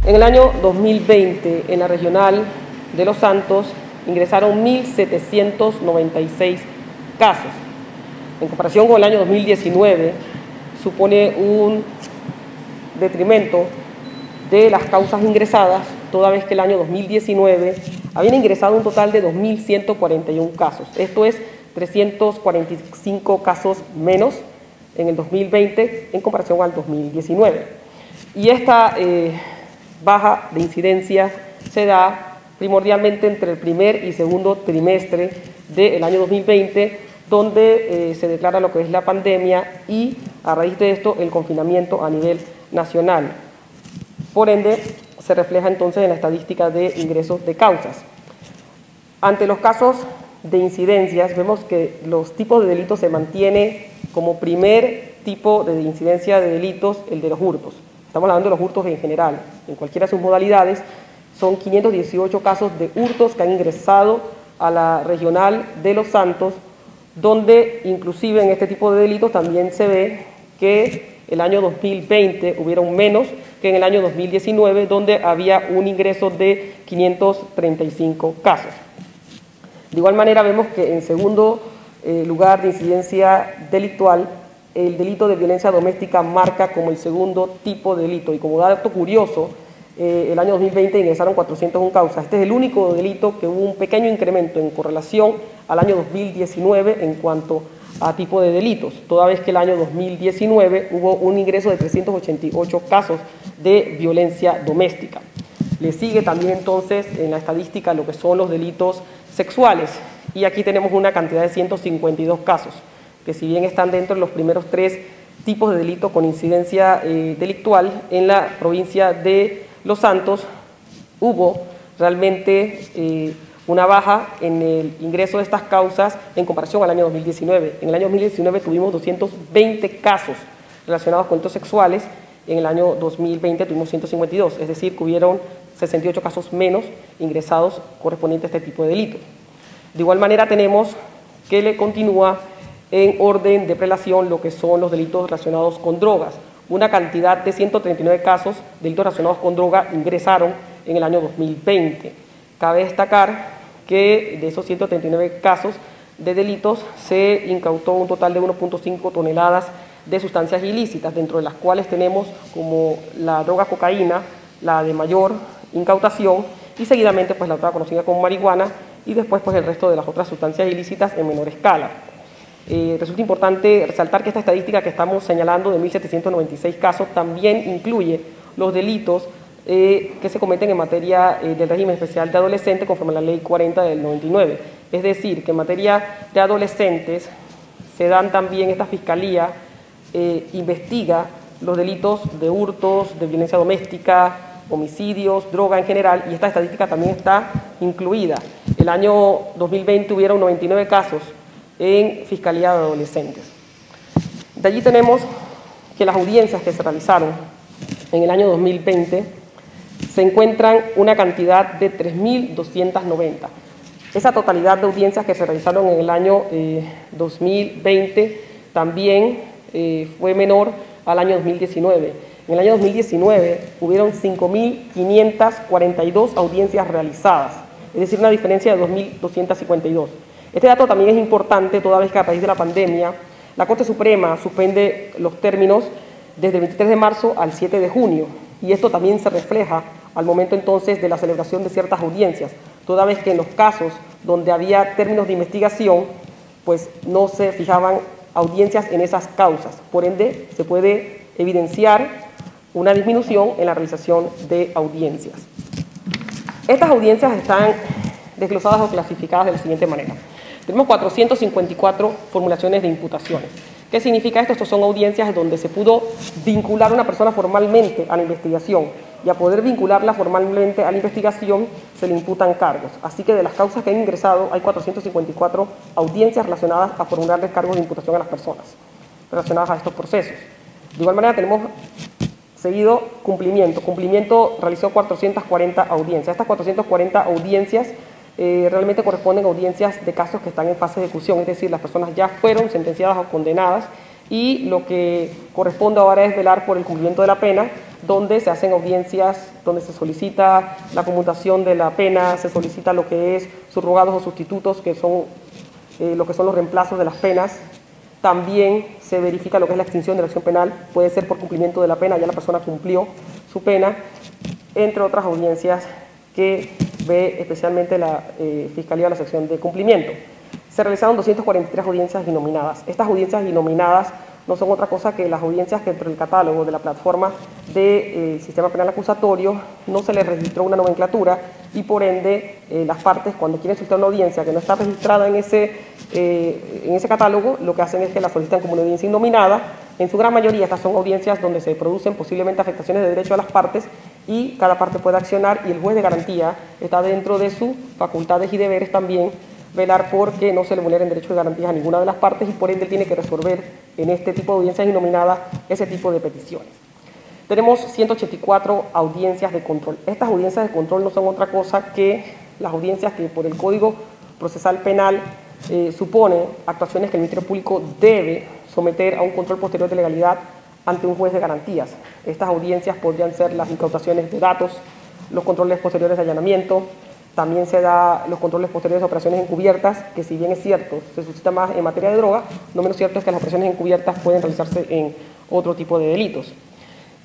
En el año 2020, en la regional de Los Santos, ingresaron 1.796 casos. En comparación con el año 2019, supone un detrimento de las causas ingresadas, toda vez que el año 2019 habían ingresado un total de 2.141 casos. Esto es 345 casos menos en el 2020 en comparación al 2019. Y esta baja de incidencia se da primordialmente entre el primer y segundo trimestre del año 2020, donde se declara lo que es la pandemia y a raíz de esto el confinamiento a nivel nacional. Por ende, se refleja entonces en la estadística de ingresos de causas. Ante los casos de incidencias, vemos que los tipos de delitos se mantiene como primer tipo de incidencia de delitos el de los hurtos. Estamos hablando de los hurtos en general, en cualquiera de sus modalidades. Son 518 casos de hurtos que han ingresado a la regional de Los Santos, donde inclusive en este tipo de delitos también se ve que el año 2020 hubieron menos que en el año 2019, donde había un ingreso de 535 casos. De igual manera vemos que en segundo lugar de incidencia delictual, el delito de violencia doméstica marca como el segundo tipo de delito. Y como dato curioso, el año 2020 ingresaron 401 causas. Este es el único delito que hubo un pequeño incremento en correlación al año 2019 en cuanto a tipo de delitos, toda vez que el año 2019 hubo un ingreso de 388 casos de violencia doméstica. Le sigue también entonces en la estadística lo que son los delitos sexuales, y aquí tenemos una cantidad de 152 casos, que si bien están dentro de los primeros 3 tipos de delito con incidencia delictual, en la provincia de Los Santos hubo realmente una baja en el ingreso de estas causas en comparación al año 2019. En el año 2019 tuvimos 220 casos relacionados con delitos sexuales, en el año 2020 tuvimos 152, es decir, que hubieron 68 casos menos ingresados correspondientes a este tipo de delitos. De igual manera tenemos que le continúa en orden de prelación lo que son los delitos relacionados con drogas. Una cantidad de 139 casos de delitos relacionados con droga ingresaron en el año 2020. Cabe destacar que de esos 139 casos de delitos se incautó un total de 1.5 toneladas de sustancias ilícitas, dentro de las cuales tenemos como la droga cocaína, la de mayor incautación, y seguidamente pues la otra conocida como marihuana, y después pues el resto de las otras sustancias ilícitas en menor escala. Resulta importante resaltar que esta estadística que estamos señalando de 1.796 casos también incluye los delitos que se cometen en materia del régimen especial de adolescentes conforme a la ley 40 del 99. Es decir, que en materia de adolescentes se dan también, esta fiscalía investiga los delitos de hurtos, de violencia doméstica, homicidios, droga en general, y esta estadística también está incluida. El año 2020 hubieron 99 casos en Fiscalía de Adolescentes. De allí tenemos que las audiencias que se realizaron en el año 2020 se encuentran una cantidad de 3.290. Esa totalidad de audiencias que se realizaron en el año 2020 también fue menor al año 2019. En el año 2019 hubieron 5.542 audiencias realizadas, es decir, una diferencia de 2.252. Este dato también es importante toda vez que a raíz de la pandemia la Corte Suprema suspende los términos desde el 23 de marzo al 7 de junio, y esto también se refleja al momento entonces de la celebración de ciertas audiencias, toda vez que en los casos donde había términos de investigación, pues no se fijaban audiencias en esas causas. Por ende, se puede evidenciar una disminución en la realización de audiencias. Estas audiencias están desglosadas o clasificadas de la siguiente manera. Tenemos 454 formulaciones de imputaciones. ¿Qué significa esto? Estas son audiencias donde se pudo vincular a una persona formalmente a la investigación, y a poder vincularla formalmente a la investigación se le imputan cargos. Así que de las causas que han ingresado hay 454 audiencias relacionadas a formularles cargos de imputación a las personas relacionadas a estos procesos. De igual manera tenemos seguido cumplimiento. Cumplimiento realizó 440 audiencias. Estas 440 audiencias realmente corresponden a audiencias de casos que están en fase de ejecución, es decir, las personas ya fueron sentenciadas o condenadas, y lo que corresponde ahora es velar por el cumplimiento de la pena, donde se hacen audiencias donde se solicita la conmutación de la pena, se solicita lo que es subrogados o sustitutos, que son lo que son los reemplazos de las penas. También se verifica lo que es la extinción de la acción penal, puede ser por cumplimiento de la pena, ya la persona cumplió su pena, entre otras audiencias que ve especialmente la Fiscalía de la sección de cumplimiento. Se realizaron 243 audiencias binominadas. Estas audiencias binominadas no son otra cosa que las audiencias que dentro del catálogo de la plataforma del sistema penal acusatorio no se les registró una nomenclatura y por ende las partes cuando quieren solicitar una audiencia que no está registrada en ese catálogo, lo que hacen es que la solicitan como una audiencia innominada. En su gran mayoría estas son audiencias donde se producen posiblemente afectaciones de derecho a las partes y cada parte puede accionar y el juez de garantía está dentro de sus facultades y deberes también velar porque no se le vulneren derechos y garantías a ninguna de las partes y por ende tiene que resolver en este tipo de audiencias innominadas ese tipo de peticiones. Tenemos 184 audiencias de control. Estas audiencias de control no son otra cosa que las audiencias que por el Código Procesal Penal supone actuaciones que el Ministerio Público debe someter a un control posterior de legalidad ante un juez de garantías. Estas audiencias podrían ser las incautaciones de datos, los controles posteriores de allanamiento, también se da los controles posteriores de operaciones encubiertas, que si bien es cierto, se suscita más en materia de droga, no menos cierto es que las operaciones encubiertas pueden realizarse en otro tipo de delitos.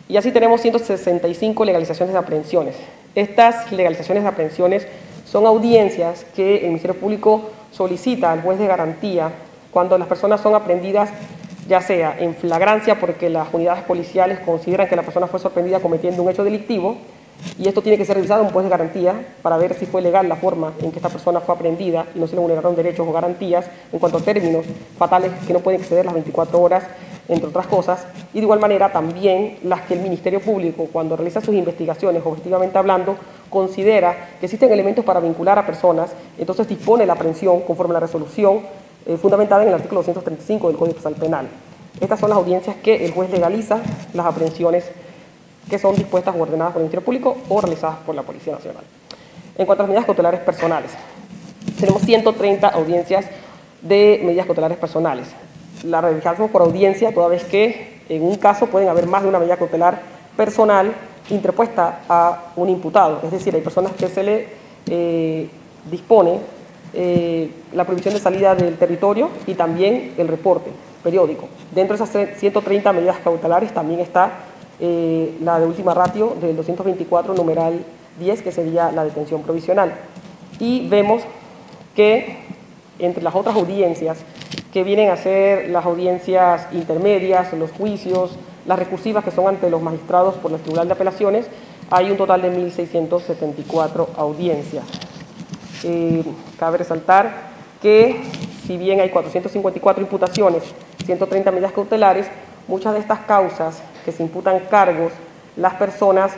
Y así tenemos 165 legalizaciones de aprehensiones. Estas legalizaciones de aprehensiones son audiencias que el Ministerio Público solicita al juez de garantía cuando las personas son aprehendidas, ya sea en flagrancia porque las unidades policiales consideran que la persona fue sorprendida cometiendo un hecho delictivo, y esto tiene que ser revisado en un juez de garantía para ver si fue legal la forma en que esta persona fue aprehendida y no se le vulneraron derechos o garantías en cuanto a términos fatales que no pueden exceder las 24 horas, entre otras cosas, y de igual manera también las que el Ministerio Público, cuando realiza sus investigaciones, objetivamente hablando, considera que existen elementos para vincular a personas, entonces dispone la aprehensión conforme a la resolución fundamentada en el artículo 235 del Código Procesal Penal. Estas son las audiencias que el juez legaliza las aprehensiones que son dispuestas o ordenadas por el Ministerio Público o realizadas por la Policía Nacional. En cuanto a las medidas cautelares personales, tenemos 130 audiencias de medidas cautelares personales. La realizamos por audiencia, toda vez que en un caso pueden haber más de una medida cautelar personal interpuesta a un imputado. Es decir, hay personas que se le dispone la prohibición de salida del territorio y también el reporte periódico. Dentro de esas 130 medidas cautelares también está la de última ratio del 224 numeral 10, que sería la detención provisional. Y vemos que entre las otras audiencias que vienen a ser las audiencias intermedias, los juicios, las recursivas que son ante los magistrados por el Tribunal de Apelaciones, hay un total de 1.674 audiencias. Cabe resaltar que si bien hay 454 imputaciones, 130 medidas cautelares, muchas de estas causas que se imputan cargos, las personas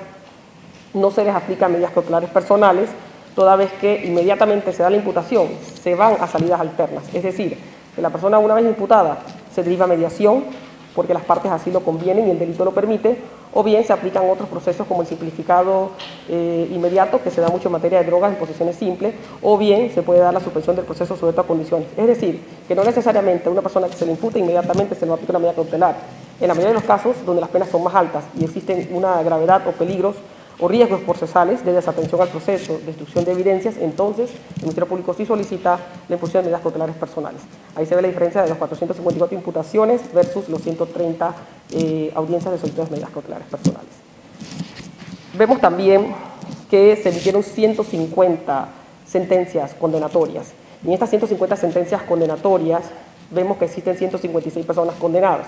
no se les aplican medidas cautelares personales, toda vez que inmediatamente se da la imputación, se van a salidas alternas. Es decir, que la persona una vez imputada se deriva a mediación, porque las partes así lo convienen y el delito lo permite, o bien se aplican otros procesos como el simplificado inmediato, que se da mucho en materia de drogas en posiciones simples, o bien se puede dar la suspensión del proceso sujeto a condiciones. Es decir, que no necesariamente a una persona que se le imputa inmediatamente se le aplica una medida cautelar. En la mayoría de los casos donde las penas son más altas y existen una gravedad o peligros o riesgos procesales de desatención al proceso, destrucción de evidencias, entonces el Ministerio Público sí solicita la imposición de medidas cautelares personales. Ahí se ve la diferencia de las 454 imputaciones versus los 130 audiencias de solicitud de medidas cautelares personales. Vemos también que se emitieron 150 sentencias condenatorias. Y en estas 150 sentencias condenatorias vemos que existen 156 personas condenadas.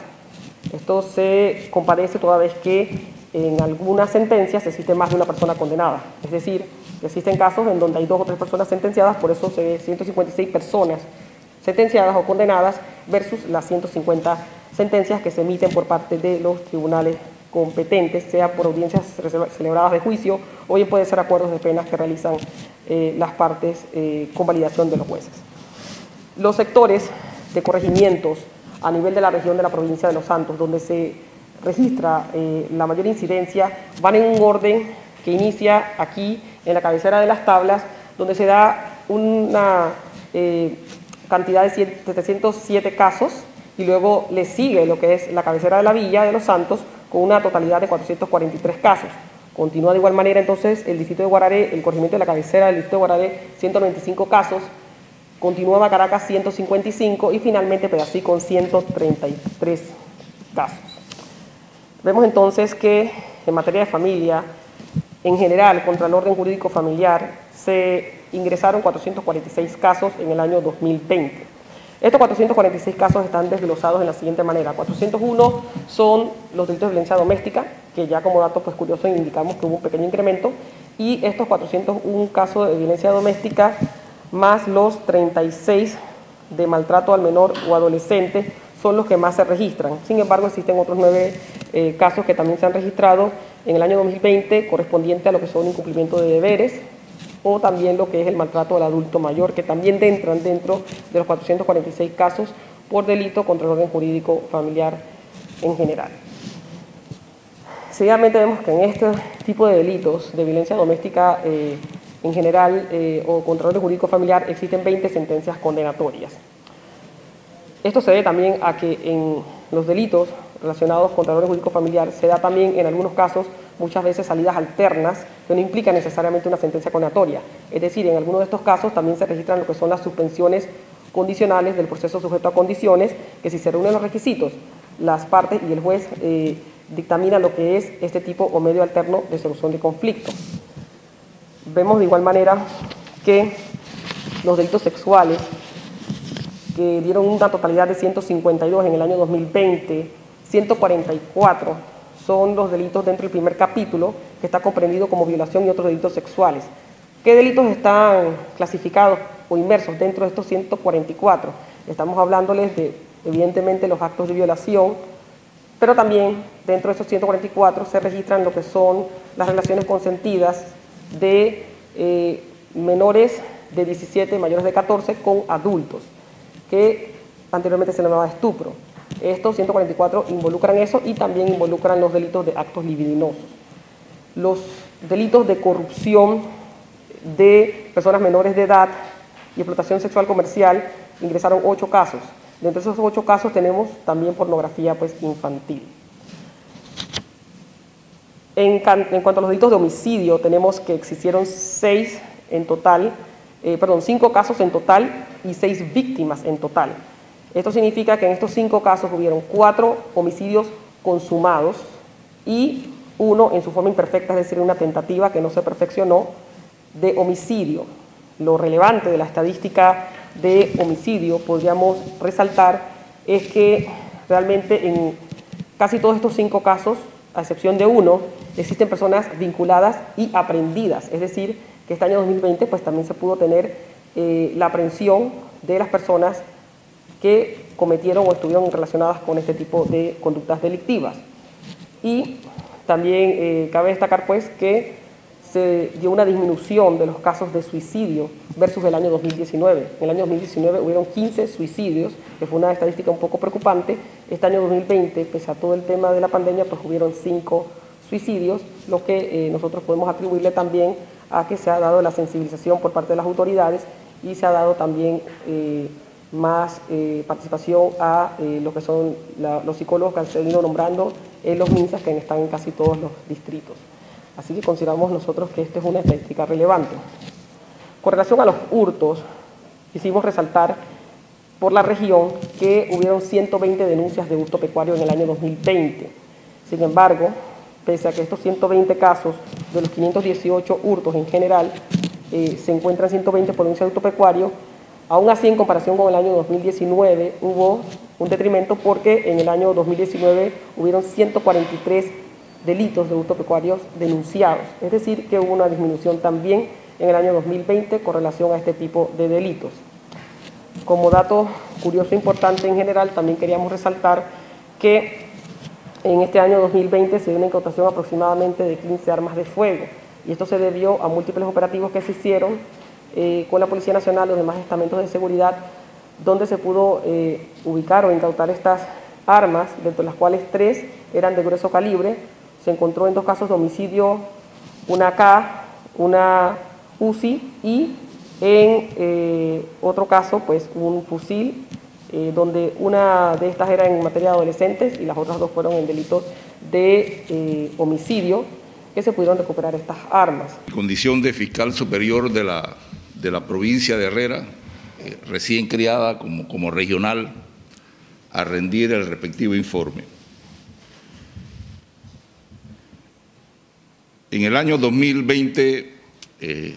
Esto se comparece toda vez que en algunas sentencias existe más de una persona condenada. Es decir, existen casos en donde hay 2 o 3 personas sentenciadas, por eso se ve 156 personas sentenciadas o condenadas versus las 150 sentencias que se emiten por parte de los tribunales competentes, sea por audiencias celebradas de juicio o bien puede ser acuerdos de penas que realizan las partes con validación de los jueces. Los sectores de corregimientos a nivel de la región de la provincia de Los Santos, donde se registra la mayor incidencia, van en un orden que inicia aquí en la cabecera de las tablas, donde se da una cantidad de 707 casos y luego le sigue lo que es la cabecera de la villa de Los Santos con una totalidad de 443 casos. Continúa de igual manera entonces el distrito de Guararé, el corregimiento de la cabecera del distrito de Guararé, 195 casos, continúa Macaracas 155 y finalmente Pedací con 133 casos. Vemos entonces que en materia de familia, en general, contra el orden jurídico familiar, se ingresaron 446 casos en el año 2020. Estos 446 casos están desglosados de la siguiente manera. 401 son los delitos de violencia doméstica, que ya como dato pues curioso indicamos que hubo un pequeño incremento, y estos 401 casos de violencia doméstica más los 36 de maltrato al menor o adolescente son los que más se registran. Sin embargo, existen otros 9 casos que también se han registrado en el año 2020 correspondiente a lo que son incumplimiento de deberes o también lo que es el maltrato al adulto mayor, que también entran dentro de los 446 casos por delito contra el orden jurídico familiar en general. Seguidamente vemos que en este tipo de delitos de violencia doméstica en general o contra el orden jurídico familiar existen 20 sentencias condenatorias. Esto se debe también a que en los delitos relacionados contra el orden jurídico familiar se da también en algunos casos muchas veces salidas alternas que no implican necesariamente una sentencia condenatoria. Es decir, en algunos de estos casos también se registran lo que son las suspensiones condicionales del proceso sujeto a condiciones, que si se reúnen los requisitos, las partes y el juez dictamina lo que es este tipo o medio alterno de solución de conflicto. Vemos de igual manera que los delitos sexuales, que dieron una totalidad de 152 en el año 2020, 144 son los delitos dentro del primer capítulo, que está comprendido como violación y otros delitos sexuales. ¿Qué delitos están clasificados o inmersos dentro de estos 144? Estamos hablándoles de, evidentemente, los actos de violación, pero también dentro de estos 144 se registran lo que son las relaciones consentidas de menores de 17, mayores de 14, con adultos, que anteriormente se llamaba estupro. Estos 144 involucran eso y también involucran los delitos de actos libidinosos. Los delitos de corrupción de personas menores de edad y explotación sexual comercial ingresaron 8 casos. Dentro de esos 8 casos tenemos también pornografía pues, infantil. En cuanto a los delitos de homicidio, tenemos que existieron 5 casos en total y 6 víctimas en total. Esto significa que en estos 5 casos hubieron 4 homicidios consumados y 1 en su forma imperfecta, es decir, una tentativa que no se perfeccionó de homicidio. Lo relevante de la estadística de homicidio, podríamos resaltar, es que realmente en casi todos estos 5 casos, a excepción de 1, existen personas vinculadas y aprehendidas, es decir, que este año 2020 pues también se pudo tener la aprehensión de las personas que cometieron o estuvieron relacionadas con este tipo de conductas delictivas. Y también cabe destacar pues que se dio una disminución de los casos de suicidio versus el año 2019. En el año 2019 hubieron 15 suicidios, que fue una estadística un poco preocupante. Este año 2020, pese a todo el tema de la pandemia, pues hubieron 5 suicidios, lo que nosotros podemos atribuirle también a que se ha dado la sensibilización por parte de las autoridades y se ha dado también más participación a lo que son los psicólogos que han venido nombrando en los MINSAS, que están en casi todos los distritos. Así que consideramos nosotros que esta es una estadística relevante. Con relación a los hurtos, quisimos resaltar por la región que hubieron 120 denuncias de hurto pecuario en el año 2020. Sin embargo, pese a que estos 120 casos de los 518 hurtos en general se encuentran 120 por denuncia de hurto pecuario, aún así en comparación con el año 2019 hubo un detrimento porque en el año 2019 hubieron 143 delitos de hurto pecuarios denunciados, es decir, que hubo una disminución también en el año 2020 con relación a este tipo de delitos. Como dato curioso e importante en general, también queríamos resaltar que en este año 2020 se dio una incautación aproximadamente de 15 armas de fuego, y esto se debió a múltiples operativos que se hicieron con la Policía Nacional y los demás estamentos de seguridad, donde se pudo ubicar o incautar estas armas, dentro de las cuales 3 eran de grueso calibre. Se encontró en 2 casos de homicidio una AK, una UCI y en otro caso pues un fusil, donde una de estas era en materia de adolescentes y las otras 2 fueron en delitos de homicidio. que se pudieron recuperar estas armas. Condición de fiscal superior de la provincia de Herrera, recién creada como regional, a rendir el respectivo informe. En el año 2020, en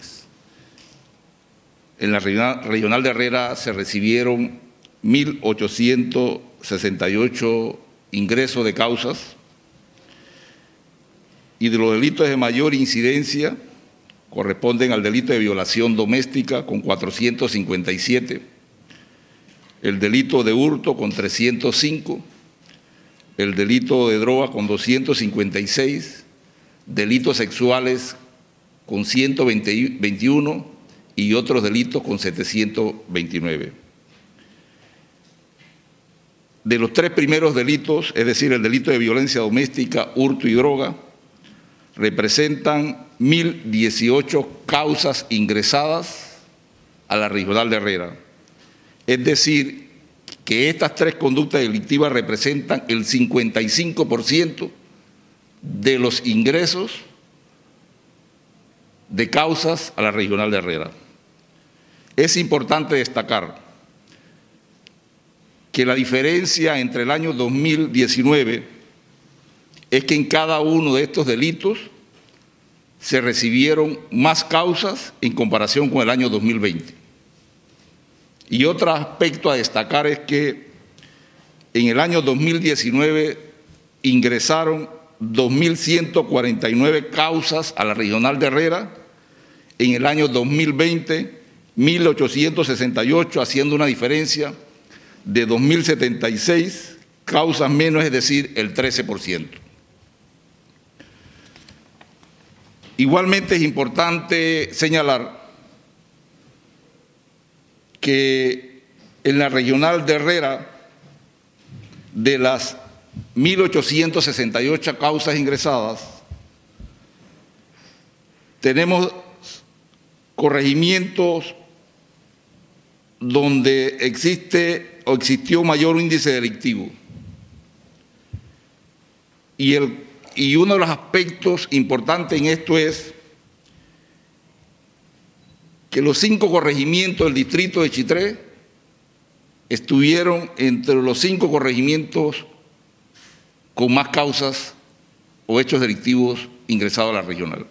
la regional de Herrera se recibieron 1.868 ingresos de causas, y de los delitos de mayor incidencia corresponden al delito de violación doméstica con 457, el delito de hurto con 305, el delito de droga con 256, delitos sexuales con 121 y otros delitos con 729. De los tres primeros delitos, es decir, el delito de violencia doméstica, hurto y droga, representan 1.018 causas ingresadas a la regional de Herrera. Es decir, que estas tres conductas delictivas representan el 55% de los ingresos de causas a la regional de Herrera. Es importante destacar que la diferencia entre el año 2019 es que en cada uno de estos delitos se recibieron más causas en comparación con el año 2020. Y otro aspecto a destacar es que en el año 2019 ingresaron 2.149 causas a la regional de Herrera, en el año 2020 1.868, haciendo una diferencia de 2.076 causas menos, es decir, el 13%. Igualmente es importante señalar que en la regional de Herrera, de las 1.868 causas ingresadas, tenemos corregimientos donde existe o existió mayor índice delictivo. Y uno de los aspectos importantes en esto es que los 5 corregimientos del distrito de Chitré estuvieron entre los 5 corregimientos con más causas o hechos delictivos ingresados a la regional.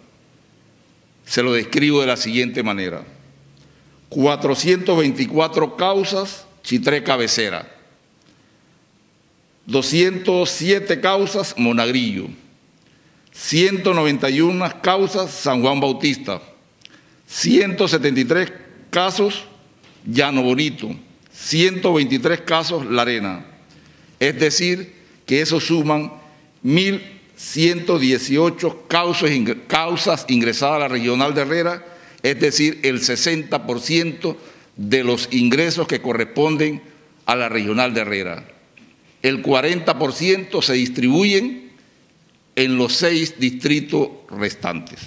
Se lo describo de la siguiente manera: 424 causas, Chitré cabecera; 207 causas, Monagrillo; 191 causas, San Juan Bautista; 173 casos, Llano Bonito; 123 casos, La Arena. Es decir, que eso suman 1.118 causas ingresadas a la regional de Herrera, es decir, el 60% de los ingresos que corresponden a la regional de Herrera. El 40% se distribuyen en los 6 distritos restantes.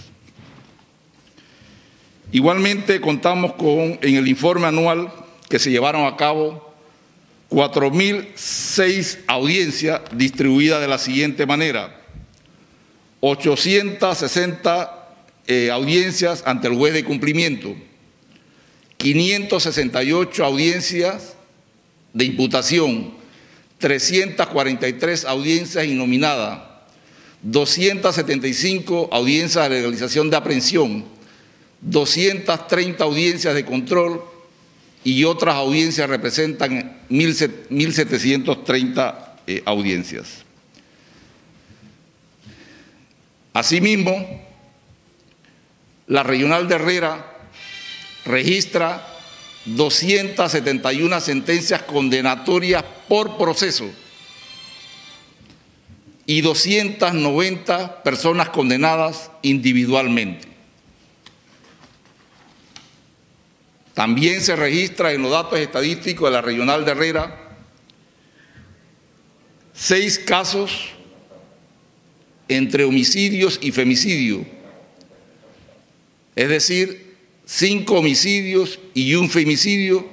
Igualmente contamos con, en el informe anual que se llevaron a cabo, 4.006 audiencias distribuidas de la siguiente manera: 860 audiencias ante el juez de cumplimiento, 568 audiencias de imputación, 343 audiencias innominadas, 275 audiencias de legalización de aprehensión, 230 audiencias de control y otras audiencias representan 1.730 audiencias. Asimismo, la regional de Herrera registra 271 sentencias condenatorias por proceso y 290 personas condenadas individualmente. También se registra en los datos estadísticos de la regional de Herrera 6 casos entre homicidios y femicidio, es decir, 5 homicidios y 1 femicidio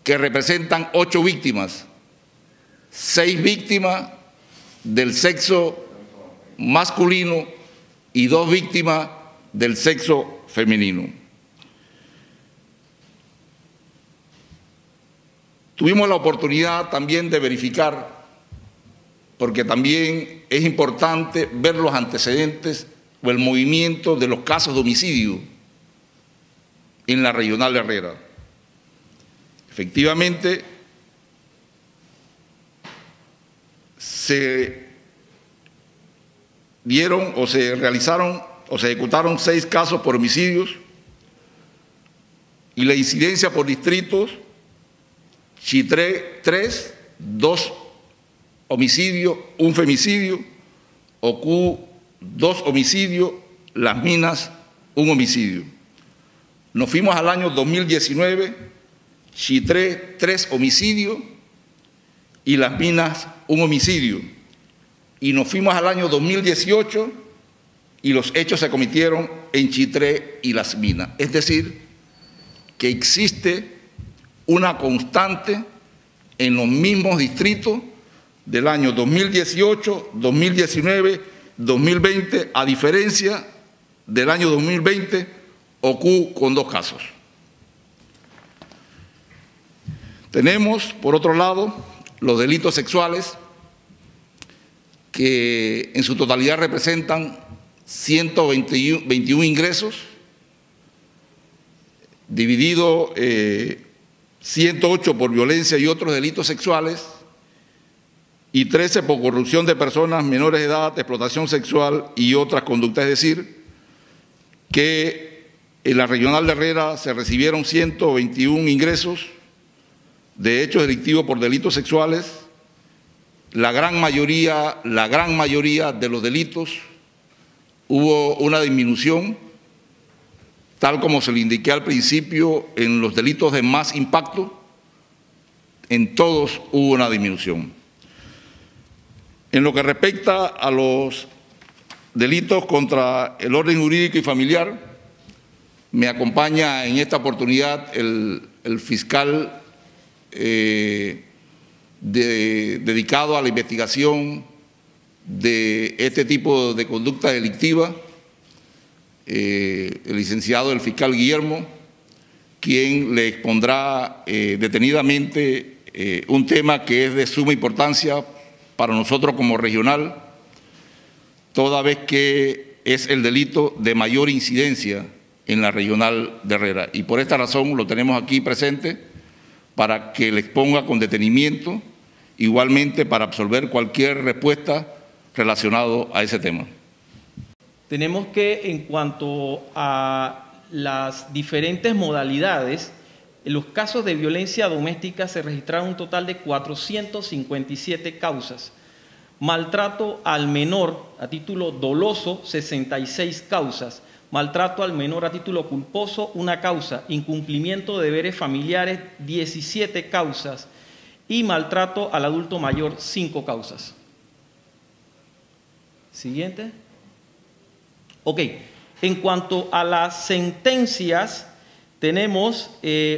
que representan 8 víctimas, 6 víctimas del sexo masculino y 2 víctimas del sexo femenino. Tuvimos la oportunidad también de verificar, porque también es importante ver los antecedentes o el movimiento de los casos de homicidio en la Regional de Herrera. Efectivamente, se dieron o se realizaron o se ejecutaron 6 casos por homicidios y la incidencia por distritos: Chitré 3, 2 homicidios, 1 femicidio; Ocú 2 homicidios, Las Minas 1 homicidio. Nos fuimos al año 2019, Chitré 3 homicidios y Las Minas 1 homicidio. Y nos fuimos al año 2018 y los hechos se cometieron en Chitré y Las Minas. Es decir, que existe una constante en los mismos distritos del año 2018, 2019, 2020, a diferencia del año 2020, Ocú con 2 casos. Tenemos, por otro lado, los delitos sexuales, que en su totalidad representan 121 ingresos, dividido 108 por violencia y otros delitos sexuales, y 13 por corrupción de personas menores de edad, explotación sexual y otras conductas. Es decir, que en la Regional de Herrera se recibieron 121 ingresos de hechos delictivos por delitos sexuales. La gran mayoría de los delitos hubo una disminución, tal como se le indiqué al principio. En los delitos de más impacto, en todos hubo una disminución. En lo que respecta a los delitos contra el orden jurídico y familiar, me acompaña en esta oportunidad el fiscal dedicado a la investigación de este tipo de conducta delictiva, el licenciado el fiscal Guillermo, quien le expondrá detenidamente un tema que es de suma importancia para nosotros como regional, toda vez que es el delito de mayor incidencia en la Regional de Herrera. Y por esta razón lo tenemos aquí presente para que le exponga con detenimiento, igualmente para absolver cualquier respuesta relacionado a ese tema. Tenemos que, en cuanto a las diferentes modalidades, en los casos de violencia doméstica se registraron un total de 457 causas. Maltrato al menor a título doloso, 66 causas. Maltrato al menor a título culposo, 1 causa. Incumplimiento de deberes familiares, 17 causas. Y maltrato al adulto mayor, 5 causas. Siguiente. Ok, en cuanto a las sentencias, tenemos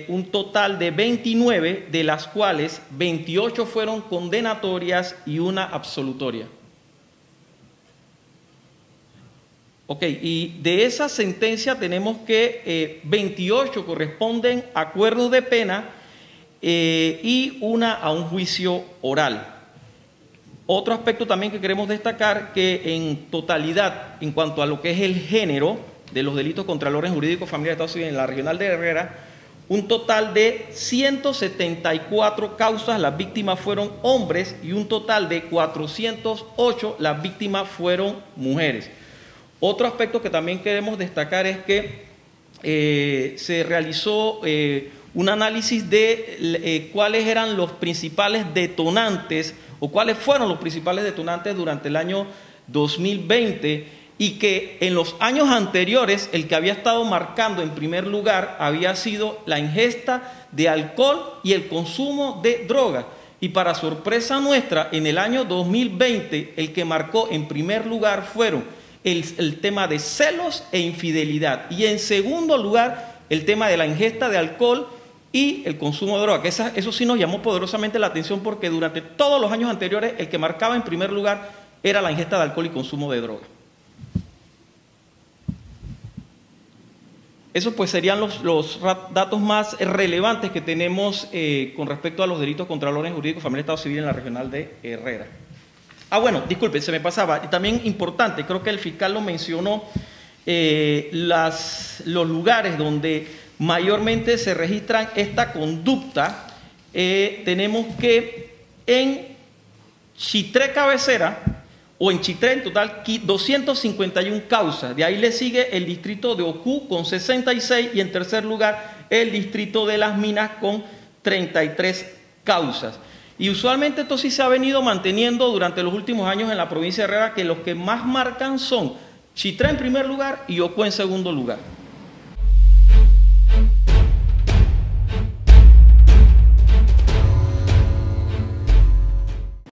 un total de 29, de las cuales 28 fueron condenatorias y 1 absolutoria. Ok, y de esa sentencia tenemos que 28 corresponden a acuerdos de pena y 1 a un juicio oral. Otro aspecto también que queremos destacar, que en totalidad, en cuanto a lo que es el género de los delitos contra el orden jurídico familiar de Estados Unidos en la Regional de Herrera, un total de 174 causas, las víctimas fueron hombres, y un total de 408, las víctimas fueron mujeres. Otro aspecto que también queremos destacar es que se realizó un análisis de cuáles eran los principales detonantes o cuáles fueron los principales detonantes durante el año 2020, y que en los años anteriores el que había estado marcando en primer lugar había sido la ingesta de alcohol y el consumo de droga. Y para sorpresa nuestra, en el año 2020 el que marcó en primer lugar fueron el tema de celos e infidelidad, y en segundo lugar el tema de la ingesta de alcohol y el consumo de droga, que eso sí nos llamó poderosamente la atención, porque durante todos los años anteriores el que marcaba en primer lugar era la ingesta de alcohol y consumo de droga. Esos pues serían los datos más relevantes que tenemos con respecto a los delitos contra el orden jurídico, familiar y Estado civil en la regional de Herrera. Ah, bueno, disculpen, se me pasaba. Y también importante, creo que el fiscal lo mencionó, los lugares donde mayormente se registran esta conducta. Tenemos que en Chitré cabecera, o en Chitré en total, 251 causas. De ahí le sigue el distrito de Ocú con 66 y en tercer lugar el distrito de Las Minas con 33 causas. Y usualmente esto sí se ha venido manteniendo durante los últimos años en la provincia de Herrera, que los que más marcan son Chitré en primer lugar y Ocú en segundo lugar.